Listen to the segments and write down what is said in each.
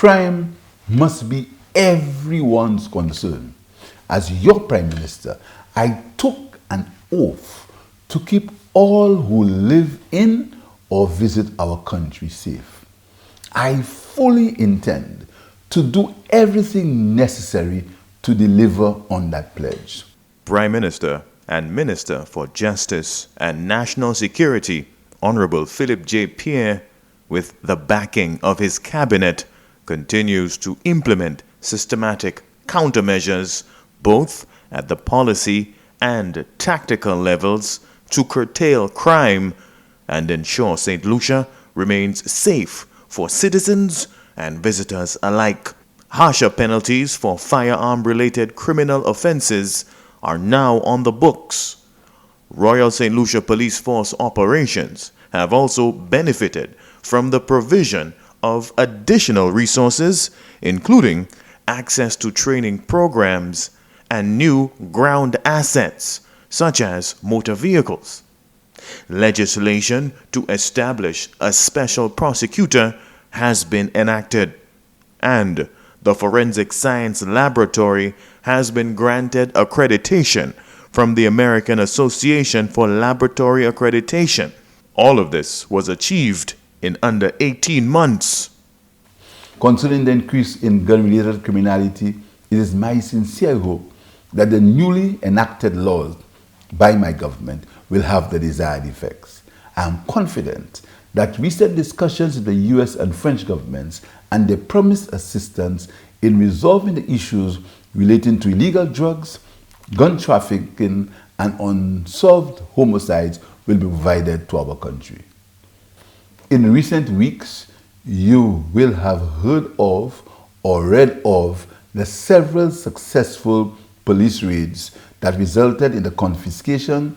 Crime must be everyone's concern. As your Prime Minister, I took an oath to keep all who live in or visit our country safe. I fully intend to do everything necessary to deliver on that pledge. Prime Minister and Minister for Justice and National Security, Honorable Philip J. Pierre, with the backing of his cabinet, continues to implement systematic countermeasures both at the policy and tactical levels to curtail crime and ensure St. Lucia remains safe for citizens and visitors alike. Harsher penalties for firearm-related criminal offenses are now on the books. Royal St. Lucia Police Force operations have also benefited from the provision of additional resources, including access to training programs and new ground assets, such as motor vehicles. Legislation to establish a special prosecutor has been enacted, and the Forensic Science Laboratory has been granted accreditation from the American Association for Laboratory Accreditation. All of this was achieved in under 18 months. Concerning the increase in gun-related criminality, it is my sincere hope that the newly enacted laws by my government will have the desired effects. I am confident that recent discussions with the US and French governments and their promised assistance in resolving the issues relating to illegal drugs, gun trafficking, and unsolved homicides will be provided to our country. In recent weeks, you will have heard of or read of the several successful police raids that resulted in the confiscation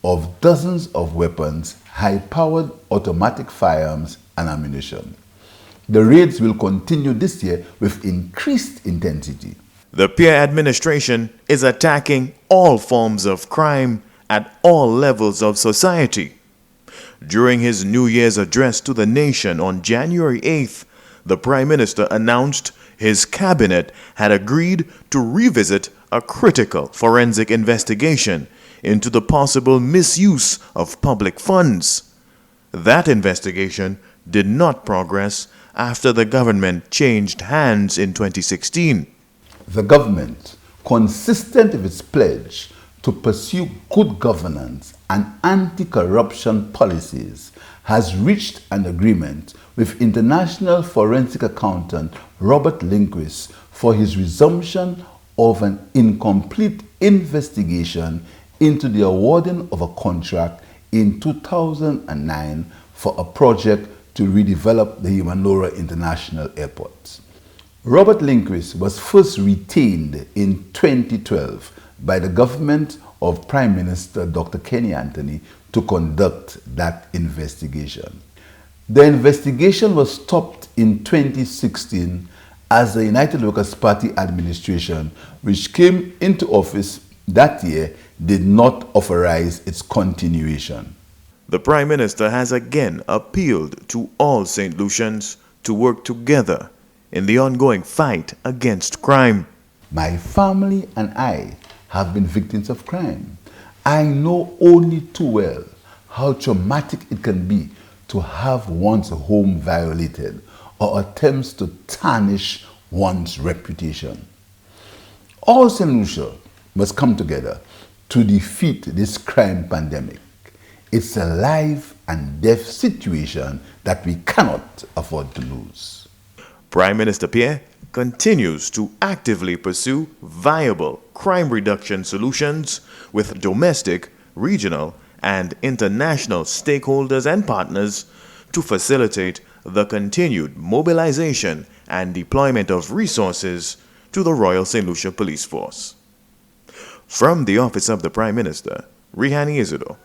of dozens of weapons, high-powered automatic firearms, and ammunition. The raids will continue this year with increased intensity. The Pierre Administration is attacking all forms of crime at all levels of society. During his New Year's address to the nation on January 8th, the Prime Minister announced his cabinet had agreed to revisit a critical forensic investigation into the possible misuse of public funds. That investigation did not progress after the government changed hands in 2016. The government, consistent with its pledge to pursue good governance and anti-corruption policies, has reached an agreement with international forensic accountant Robert Lindquist for his resumption of an incomplete investigation into the awarding of a contract in 2009 for a project to redevelop the Imanora International Airport. Robert Lindquist was first retained in 2012 by the government of Prime Minister Dr. Kenny Anthony to conduct that investigation. The investigation was stopped in 2016 as the United Workers' Party administration, which came into office that year, did not authorize its continuation. The Prime Minister has again appealed to all St. Lucians to work together in the ongoing fight against crime. My family and I have been victims of crime. I know only too well how traumatic it can be to have one's home violated or attempts to tarnish one's reputation. All St. Lucia must come together to defeat this crime pandemic. It's a life and death situation that we cannot afford to lose. Prime Minister Pierre continues to actively pursue viable crime reduction solutions with domestic, regional, and international stakeholders and partners to facilitate the continued mobilization and deployment of resources to the Royal St. Lucia Police Force. From the Office of the Prime Minister, Rihani Isidore.